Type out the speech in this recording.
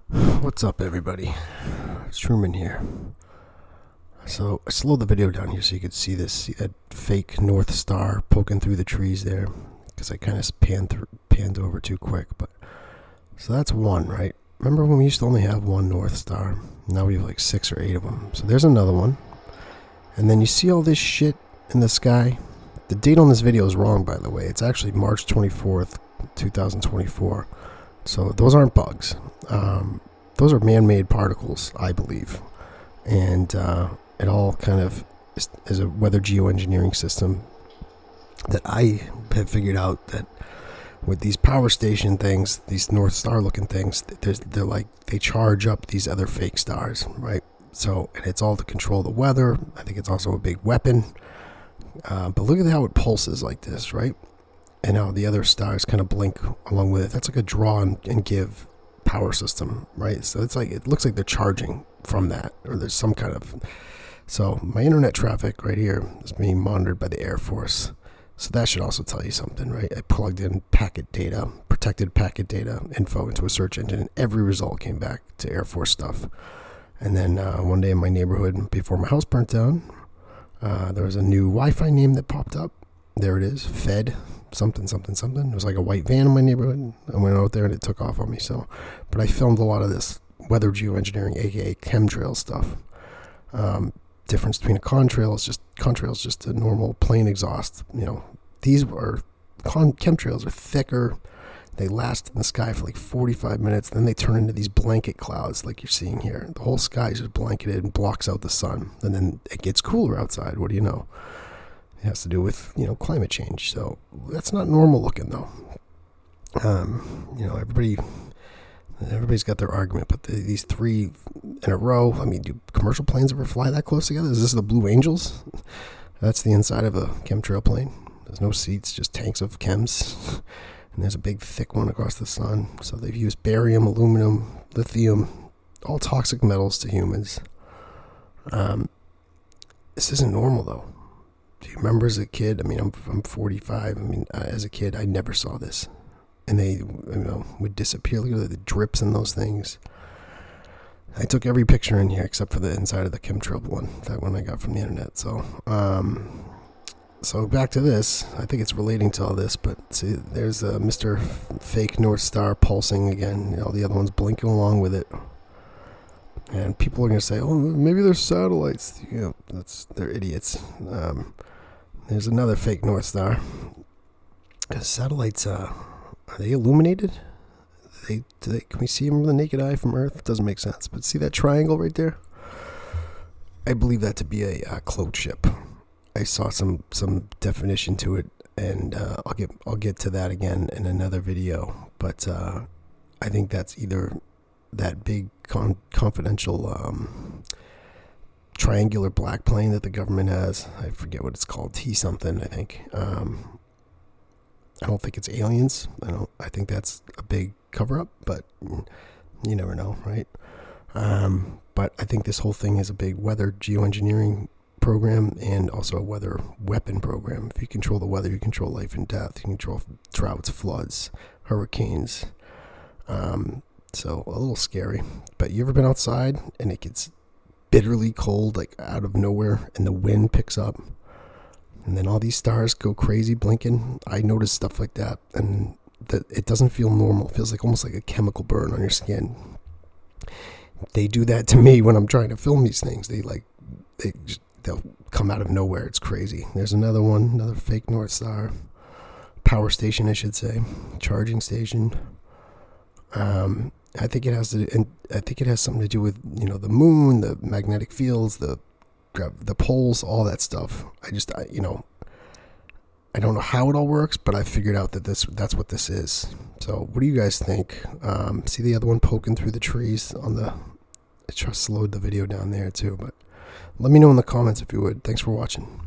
What's up, everybody? It's Truman here. So I slowed the video down here so you could see that fake North Star poking through the trees there, because I kind of panned over too quick. But so that's one, right? Remember when we used to only have one North Star? Now we have like 6 or 8 of them. So there's another one. And then you see all this shit in the sky. The date on this video is wrong, by the way. It's actually March 24th, 2024. So those aren't bugs. Those are man-made particles, I believe. And it all kind of is a weather geoengineering system that I have figured out that with these power station things, these North Star looking things, they charge up these other fake stars, right? So, and it's all to control the weather. I think it's also a big weapon. But look at how it pulses like this, right? And how the other stars kind of blink along with it. That's like a draw and give power system, right? So it's like, it looks like they're charging from that, or there's some kind of. So my internet traffic right here is being monitored by the Air Force. So that should also tell you something, right? I plugged in packet data, protected packet data info into a search engine, and every result came back to Air Force stuff. And then one day in my neighborhood, before my house burnt down, there was a new Wi-Fi name that popped up. There it is, Fed something something something. It was like a white van in my neighborhood. I went out there and it took off on me. So, but I filmed a lot of this weather geoengineering, aka chemtrail stuff. Difference between a contrail is just a normal plain exhaust. You know, these are chemtrails are thicker. They last in the sky for like 45 minutes. Then they turn into these blanket clouds like you're seeing here. The whole sky is just blanketed and blocks out the sun. And then it gets cooler outside. What do you know? It has to do with, climate change. So that's not normal looking though. Everybody's got their argument, but these 3 in a row, I mean, do commercial planes ever fly that close together? Is this the Blue Angels? That's the inside of a chemtrail plane. There's no seats, just tanks of chems. And there's a big thick one across the sun. So they've used barium, aluminum, lithium, all toxic metals to humans. This isn't normal though. Do you remember as a kid? I mean, I'm 45. I mean, as a kid, I never saw this. And they would disappear. Look at the drips in those things. I took every picture in here except for the inside of the chemtrail one. That one I got from the internet. So, so back to this. I think it's relating to all this. But see, there's Mr. Fake North Star pulsing again. All the other ones blinking along with it. And people are going to say, oh, maybe they're satellites. They're idiots. There's another fake North Star. Satellites, are they illuminated? Can we see them with the naked eye from Earth? It doesn't make sense. But see that triangle right there? I believe that to be a cloaked ship. I saw some definition to it, and I'll get to that again in another video. But I think that's either that big confidential triangular black plane that the government has. I forget what it's called. T something, I think. I don't think it's aliens. I think that's a big cover-up, but you never know, right? But I think this whole thing is a big weather geoengineering program and also a weather weapon program. If you control the weather, you control life and death. You control droughts, floods, hurricanes. So a little scary. But you ever been outside and it gets bitterly cold, like out of nowhere, and the wind picks up? And then all these stars go crazy blinking. I notice stuff like that, and it doesn't feel normal. It feels like almost like a chemical burn on your skin. They do that to me when I'm trying to film these things. They'll come out of nowhere. It's crazy. There's another one, another fake North Star. Power station, I should say. Charging station. I think it has something to do with, the moon, the magnetic fields, the poles, all that stuff. I don't know how it all works, but I figured out that that's what this is. So what do you guys think? See the other one poking through the trees I just slowed the video down there too, but let me know in the comments if you would. Thanks for watching.